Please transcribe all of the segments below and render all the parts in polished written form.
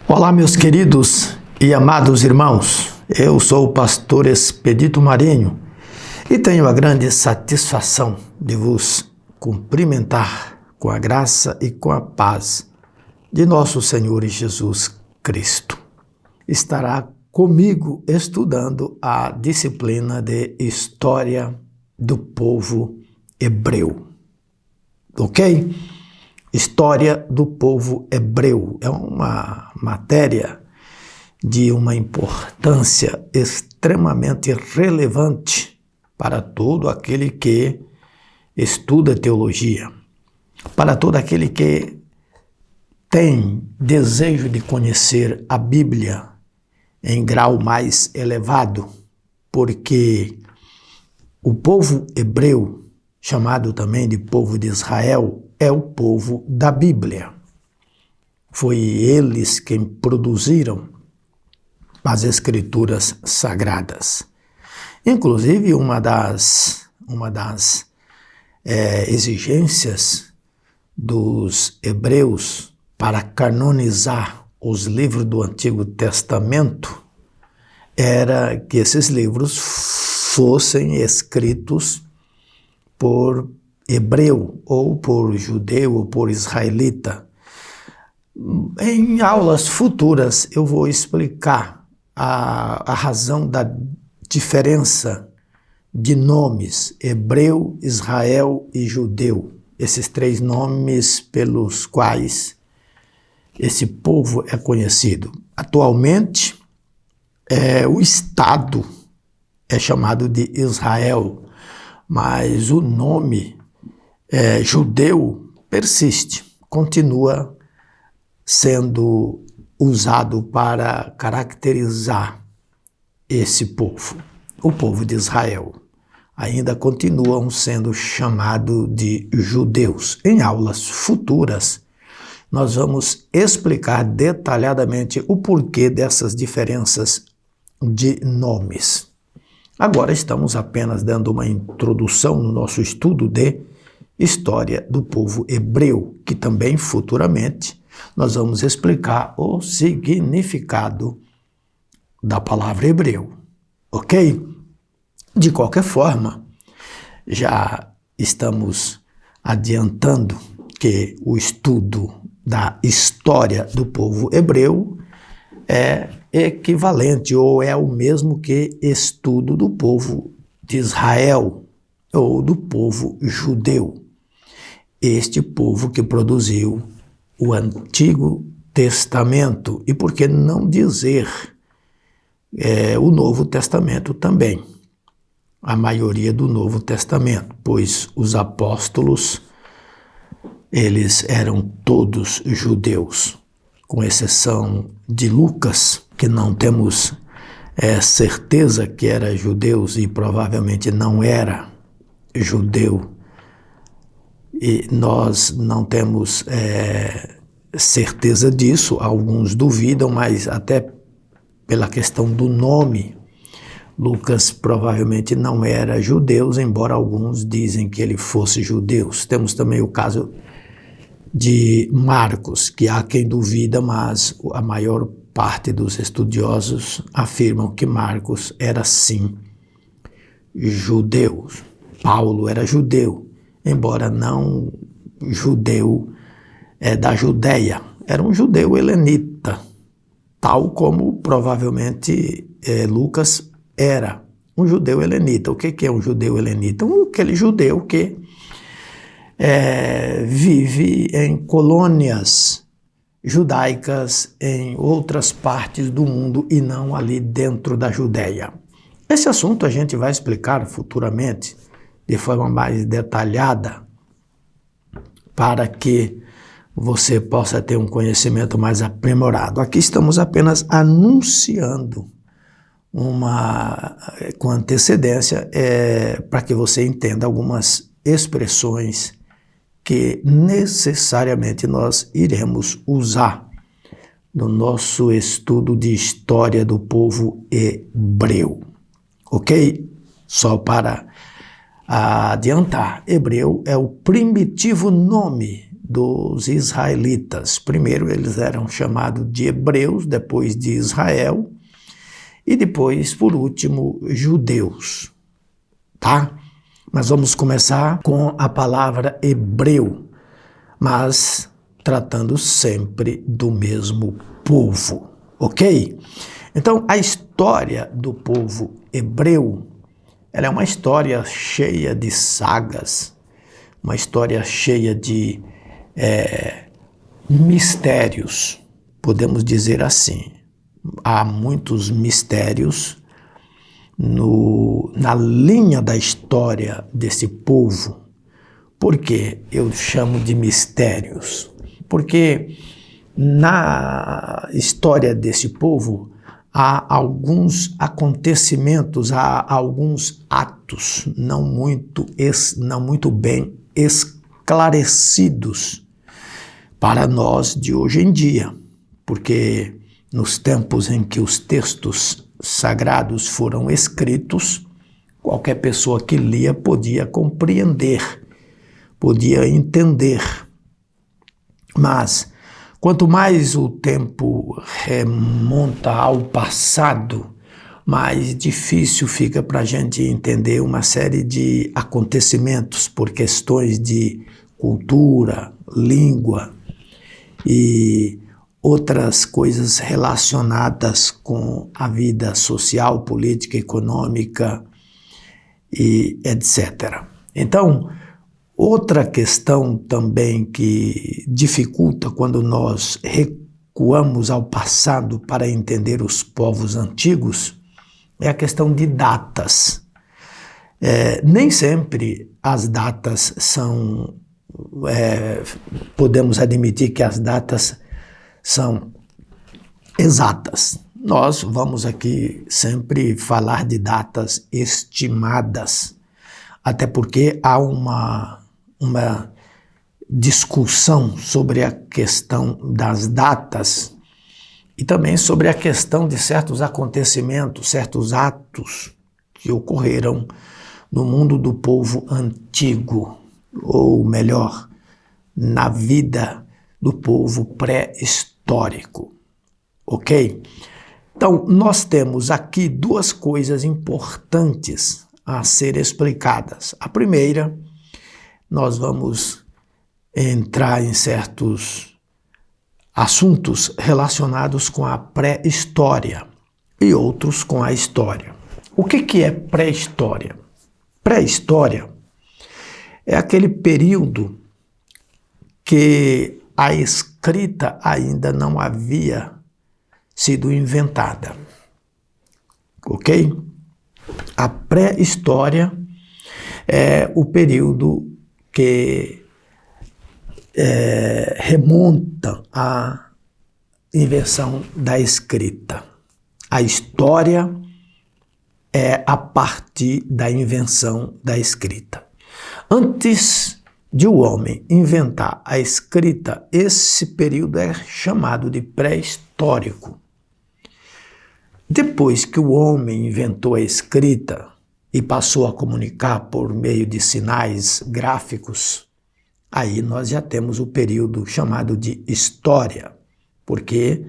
Olá, meus queridos e amados irmãos, eu sou o pastor Expedito Marinho e tenho a grande satisfação de vos cumprimentar com a graça e com a paz de nosso Senhor Jesus Cristo. Estará comigo estudando a disciplina de História do Povo Hebreu, ok? História do povo hebreu é uma matéria de uma importância extremamente relevante para todo aquele que estuda teologia, para todo aquele que tem desejo de conhecer a Bíblia em grau mais elevado, porque o povo hebreu, chamado também de povo de Israel, é o povo da Bíblia. Foi eles quem produziram as Escrituras Sagradas. Inclusive, uma das exigências dos hebreus para canonizar os livros do Antigo Testamento era que esses livros fossem escritos por hebreu, ou por judeu, ou por israelita. Em aulas futuras eu vou explicar a razão da diferença de nomes, hebreu, Israel e judeu. Esses três nomes pelos quais esse povo é conhecido. Atualmente, o Estado é chamado de Israel, mas o nome judeu persiste, continua sendo usado para caracterizar esse povo. O povo de Israel ainda continuam sendo chamados de judeus. Em aulas futuras, nós vamos explicar detalhadamente o porquê dessas diferenças de nomes. Agora estamos apenas dando uma introdução no nosso estudo de História do Povo Hebreu, que também futuramente nós vamos explicar o significado da palavra hebreu, ok? De qualquer forma, já estamos adiantando que o estudo da história do povo hebreu é equivalente ou é o mesmo que estudo do povo de Israel ou do povo judeu. Este povo que produziu o Antigo Testamento, e por que não dizer o Novo Testamento também, a maioria do Novo Testamento, pois os apóstolos, eles eram todos judeus, com exceção de Lucas, que não temos certeza que era judeu e provavelmente não era judeu, e nós não temos certeza disso, alguns duvidam, mas até pela questão do nome, Lucas provavelmente não era judeu, embora alguns dizem que ele fosse judeu. Temos também o caso de Marcos, que há quem duvida, mas a maior parte dos estudiosos afirmam que Marcos era sim judeu. Paulo era judeu, embora não judeu da Judéia, era um judeu helenita, tal como provavelmente Lucas era um judeu helenita. O que é um judeu helenita? Aquele judeu que vive em colônias judaicas em outras partes do mundo e não ali dentro da Judéia. Esse assunto a gente vai explicar futuramente de forma mais detalhada para que você possa ter um conhecimento mais aprimorado. Aqui estamos apenas anunciando com antecedência para que você entenda algumas expressões que necessariamente nós iremos usar no nosso estudo de história do povo hebreu, ok? Só para adiantar, hebreu é o primitivo nome dos israelitas. Primeiro eles eram chamados de hebreus, depois de Israel e depois, por último, judeus, tá? Mas vamos começar com a palavra hebreu, mas tratando sempre do mesmo povo, ok? Então, a história do povo hebreu, ela é uma história cheia de sagas, uma história cheia de mistérios, podemos dizer assim. Há muitos mistérios na linha da história desse povo. Por que eu chamo de mistérios? Porque na história desse povo há alguns acontecimentos, há alguns atos não muito bem esclarecidos para nós de hoje em dia, porque nos tempos em que os textos sagrados foram escritos, qualquer pessoa que lia podia compreender, podia entender. Mas quanto mais o tempo remonta ao passado, mais difícil fica para a gente entender uma série de acontecimentos por questões de cultura, língua e outras coisas relacionadas com a vida social, política, econômica e etc. Então, outra questão também que dificulta quando nós recuamos ao passado para entender os povos antigos é a questão de datas. Nem sempre as datas são... podemos admitir que as datas são exatas. Nós vamos aqui sempre falar de datas estimadas, até porque há uma discussão sobre a questão das datas e também sobre a questão de certos acontecimentos, certos atos que ocorreram no mundo do povo antigo, ou melhor, na vida do povo pré-histórico, ok? Então, nós temos aqui duas coisas importantes a ser explicadas. A primeira, nós vamos entrar em certos assuntos relacionados com a pré-história e outros com a história. O que é pré-história? Pré-história é aquele período que a escrita ainda não havia sido inventada, ok? A pré-história é o período que remonta à invenção da escrita. A história é a partir da invenção da escrita. Antes de o homem inventar a escrita, esse período é chamado de pré-histórico. Depois que o homem inventou a escrita e passou a comunicar por meio de sinais gráficos, aí nós já temos o período chamado de história, porque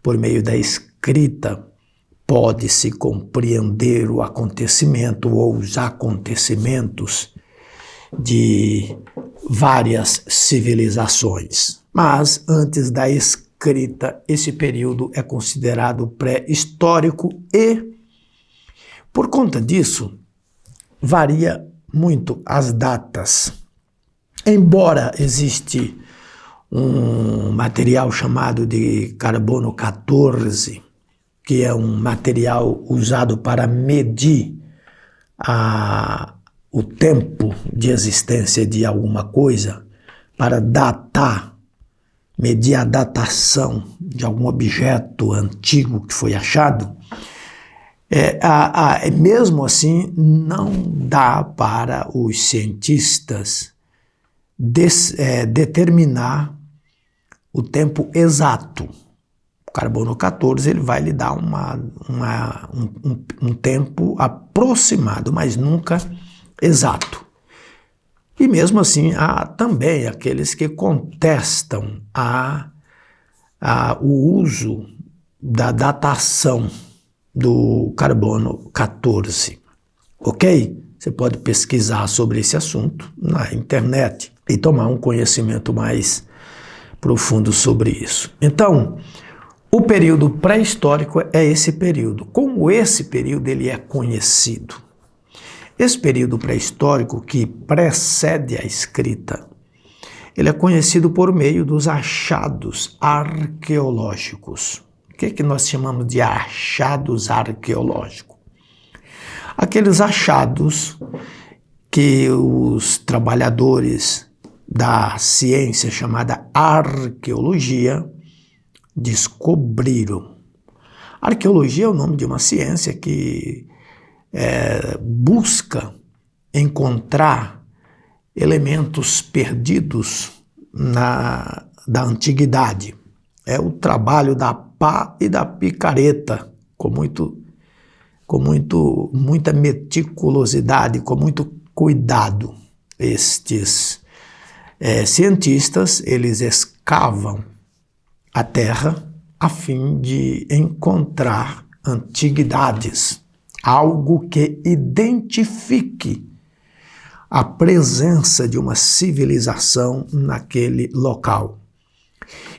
por meio da escrita pode-se compreender o acontecimento ou os acontecimentos de várias civilizações. Mas antes da escrita, esse período é considerado pré-histórico e, por conta disso, varia muito as datas. Embora existe um material chamado de carbono 14, que é um material usado para medir o tempo de existência de alguma coisa, para datar, medir a datação de algum objeto antigo que foi achado, mesmo assim não dá para os cientistas determinar o tempo exato. O carbono 14 ele vai lhe dar um tempo aproximado, mas nunca exato. E mesmo assim, há também aqueles que contestam o uso da datação do carbono 14, ok? Você pode pesquisar sobre esse assunto na internet e tomar um conhecimento mais profundo sobre isso. Então, o período pré-histórico é esse período. Como esse período ele é conhecido? Esse período pré-histórico que precede a escrita, ele é conhecido por meio dos achados arqueológicos. O que nós chamamos de achados arqueológicos? Aqueles achados que os trabalhadores da ciência chamada arqueologia descobriram. Arqueologia é o nome de uma ciência que busca encontrar elementos perdidos da antiguidade. É o trabalho da pá e da picareta, com muita meticulosidade, com muito cuidado. Estes cientistas, eles escavam a terra a fim de encontrar antiguidades, algo que identifique a presença de uma civilização naquele local.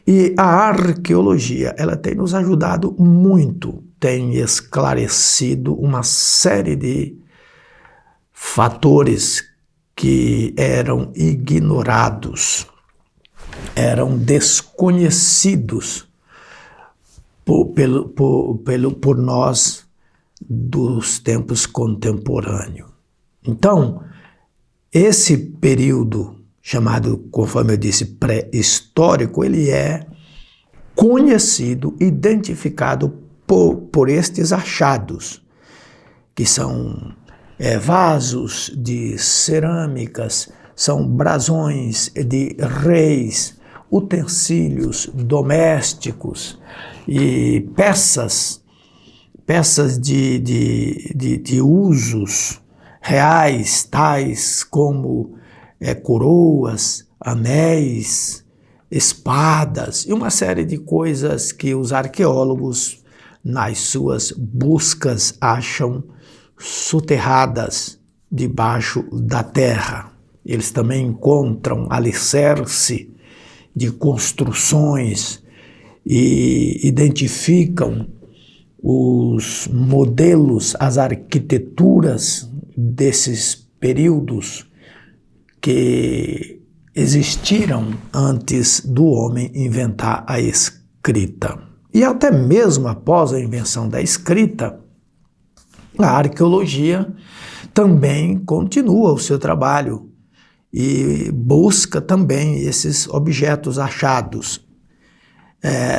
E a arqueologia, ela tem nos ajudado muito, tem esclarecido uma série de fatores que eram ignorados, eram desconhecidos por nós dos tempos contemporâneos. Então, esse período chamado, conforme eu disse, pré-histórico, ele é conhecido, identificado por estes achados, que são vasos de cerâmicas, são brasões de reis, utensílios domésticos e peças de usos reais, tais como coroas, anéis, espadas e uma série de coisas que os arqueólogos, nas suas buscas, acham soterradas debaixo da terra. Eles também encontram alicerce de construções e identificam os modelos, as arquiteturas desses períodos que existiram antes do homem inventar a escrita. E até mesmo após a invenção da escrita, a arqueologia também continua o seu trabalho e busca também esses objetos achados,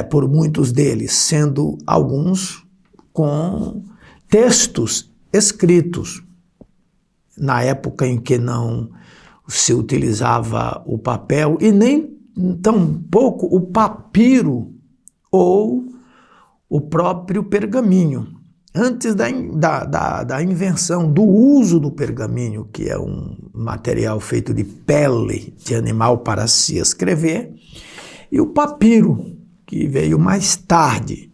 por muitos deles, sendo alguns com textos escritos. Na época em que não se utilizava o papel e nem tampouco o papiro ou o próprio pergaminho. Antes da invenção do uso do pergaminho, que é um material feito de pele de animal para se escrever, e o papiro, que veio mais tarde,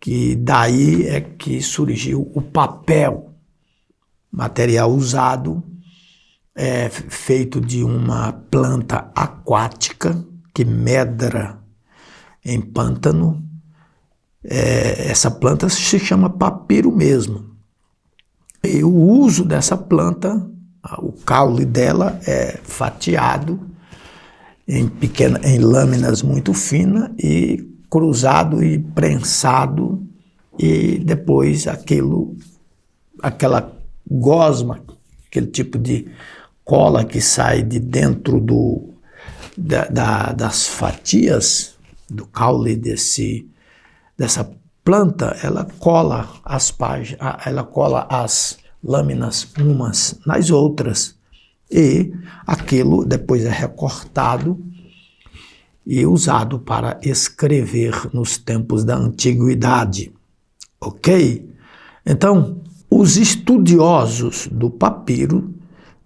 que daí é que surgiu o papel, material usado, feito de uma planta aquática que medra em pântano. Essa planta se chama papiro mesmo. E o uso dessa planta, o caule dela é fatiado em lâminas muito finas e cruzado e prensado, e depois aquela gosma, aquele tipo de cola que sai de dentro das fatias do caule dessa planta, ela cola as lâminas umas nas outras, e aquilo depois é recortado e usado para escrever nos tempos da antiguidade, ok? Então, os estudiosos do papiro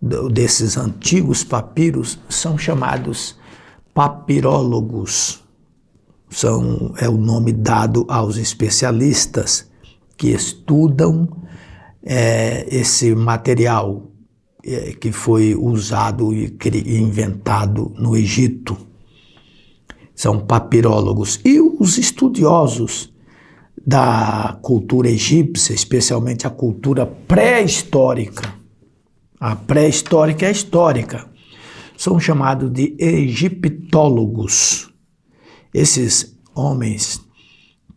desses antigos papiros são chamados papirólogos. É o nome dado aos especialistas que estudam esse material que foi usado e inventado no Egito. São papirólogos. E os estudiosos da cultura egípcia, especialmente a cultura pré-histórica, a pré-histórica e a histórica, são chamados de egiptólogos. Esses homens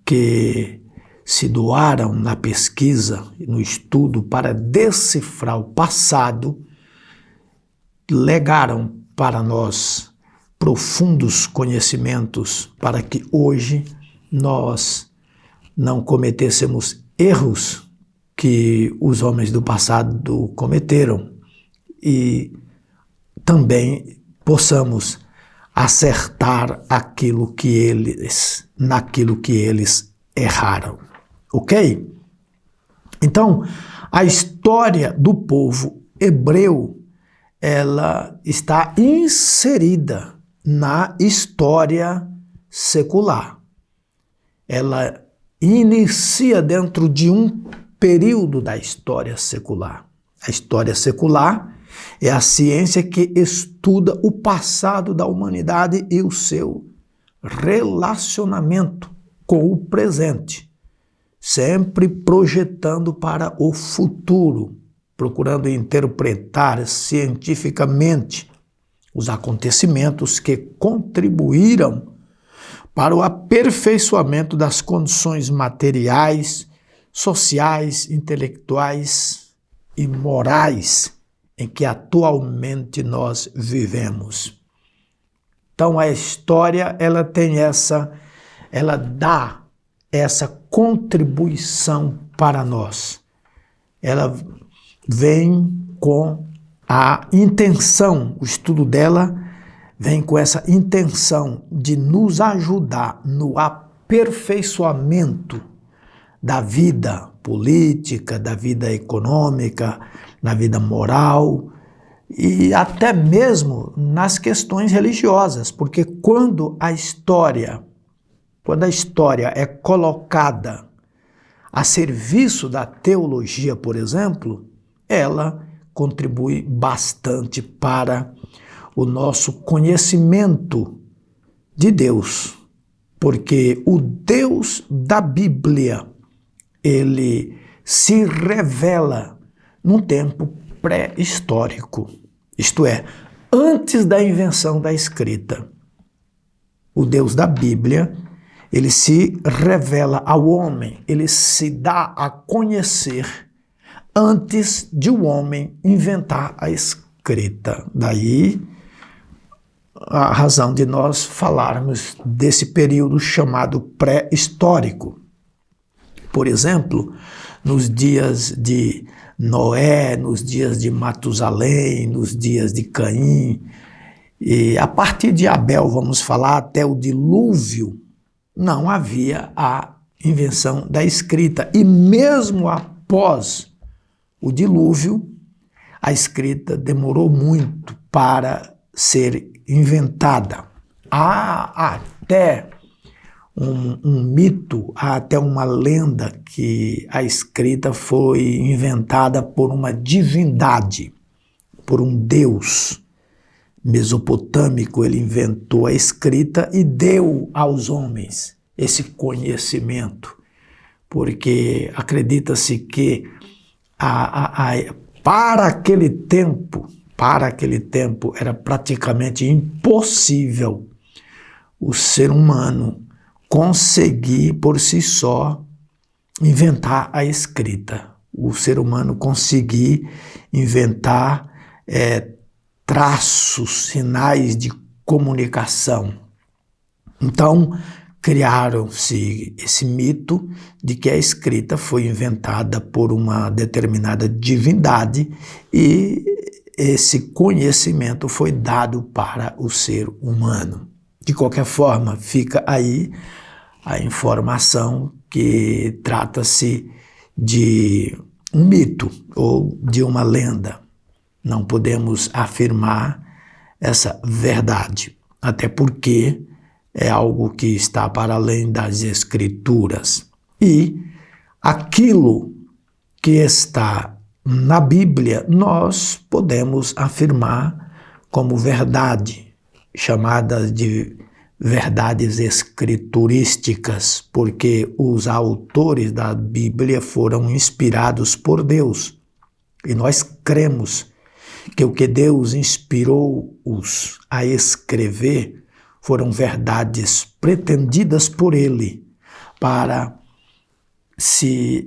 que se doaram na pesquisa e no estudo para decifrar o passado, legaram para nós profundos conhecimentos para que hoje nós não cometêssemos erros que os homens do passado cometeram e também possamos acertar naquilo que eles erraram, ok? Então, a história do povo hebreu, ela está inserida na história secular. Ela inicia dentro de um período da história secular. A história secular é a ciência que estuda o passado da humanidade e o seu relacionamento com o presente, sempre projetando para o futuro, procurando interpretar cientificamente os acontecimentos que contribuíram para o aperfeiçoamento das condições materiais, sociais, intelectuais e morais em que atualmente nós vivemos. Então a história, ela dá essa contribuição para nós. Ela vem com a intenção, o estudo dela vem com essa intenção de nos ajudar no aperfeiçoamento da vida política, da vida econômica, na vida moral e até mesmo nas questões religiosas, porque quando a história é colocada a serviço da teologia, por exemplo, ela contribui bastante para o nosso conhecimento de Deus, porque o Deus da Bíblia, ele se revela num tempo pré-histórico, isto é, antes da invenção da escrita. O Deus da Bíblia, ele se revela ao homem, ele se dá a conhecer antes de o homem inventar a escrita. Daí a razão de nós falarmos desse período chamado pré-histórico. Por exemplo, nos dias de Noé, nos dias de Matusalém, nos dias de Caim, e a partir de Abel, vamos falar, até o dilúvio, não havia a invenção da escrita. E mesmo após o dilúvio, a escrita demorou muito para ser inventada. Há até um mito, há até uma lenda que a escrita foi inventada por uma divindade, por um deus mesopotâmico. Ele inventou a escrita e deu aos homens esse conhecimento, porque acredita-se que para aquele tempo era praticamente impossível o ser humano conseguir por si só inventar a escrita. O ser humano conseguir inventar traços, sinais de comunicação. Então, criaram-se esse mito de que a escrita foi inventada por uma determinada divindade e esse conhecimento foi dado para o ser humano. De qualquer forma, fica aí a informação que trata-se de um mito ou de uma lenda. não podemos afirmar essa verdade, até porque é algo que está para além das Escrituras. E aquilo que está na Bíblia, nós podemos afirmar como verdade, chamadas de verdades escriturísticas, porque os autores da Bíblia foram inspirados por Deus. E nós cremos que o que Deus inspirou-os a escrever foram verdades pretendidas por Ele para se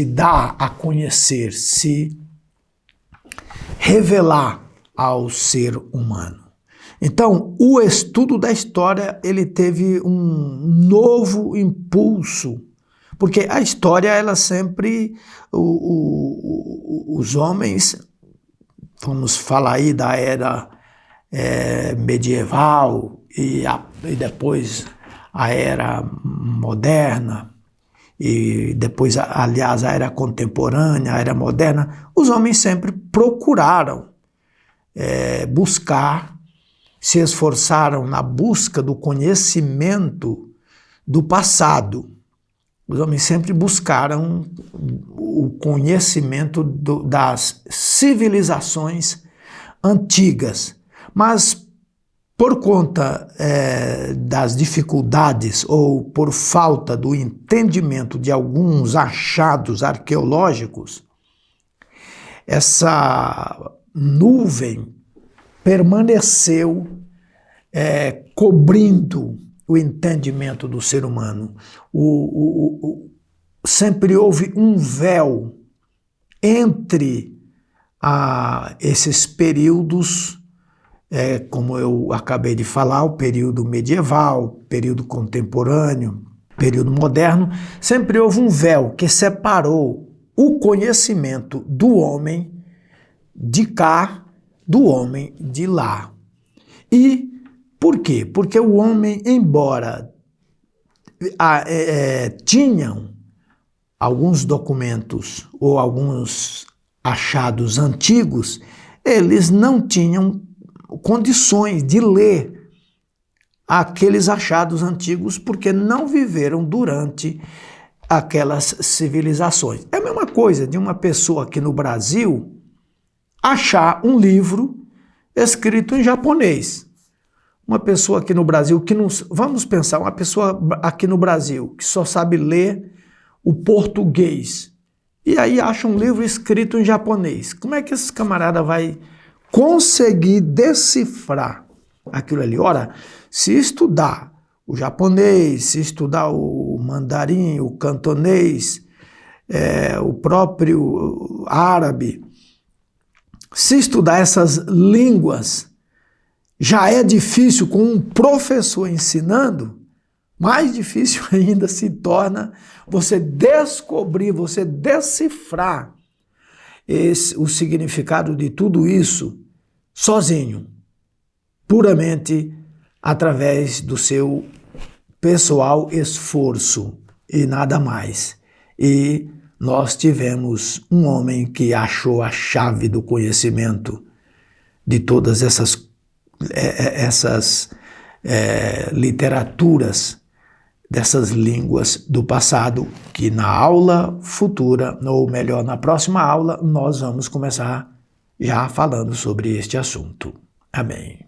dar a conhecer, se revelar ao ser humano. Então, o estudo da história, ele teve um novo impulso, porque a história, ela sempre, os homens, vamos falar aí da era medieval e depois a era moderna, e depois, aliás, a era contemporânea, a era moderna, os homens sempre procuraram buscar, se esforçaram na busca do conhecimento do passado. Os homens sempre buscaram o conhecimento das civilizações antigas, mas por conta das dificuldades ou por falta do entendimento de alguns achados arqueológicos, essa nuvem permaneceu cobrindo o entendimento do ser humano. Sempre houve um véu entre esses períodos, como eu acabei de falar, o período medieval, período contemporâneo, período moderno. Sempre houve um véu que separou o conhecimento do homem de cá, do homem de lá. E por quê? Porque o homem, embora tinham alguns documentos ou alguns achados antigos, eles não tinham condições de ler aqueles achados antigos porque não viveram durante aquelas civilizações. É a mesma coisa de uma pessoa aqui no Brasil achar um livro escrito em japonês. Uma pessoa aqui no Brasil que não... Vamos pensar, uma pessoa aqui no Brasil que só sabe ler o português e aí acha um livro escrito em japonês. Como é que esse camarada vai conseguir decifrar aquilo ali? Ora, se estudar o japonês, se estudar o mandarim, o cantonês, o próprio árabe, se estudar essas línguas, já é difícil com um professor ensinando, mais difícil ainda se torna você descobrir, você decifrar o significado de tudo isso sozinho, puramente através do seu pessoal esforço e nada mais. E nós tivemos um homem que achou a chave do conhecimento de todas essas literaturas, dessas línguas do passado, que na aula futura, ou melhor, na próxima aula, nós vamos começar já falando sobre este assunto. Amém.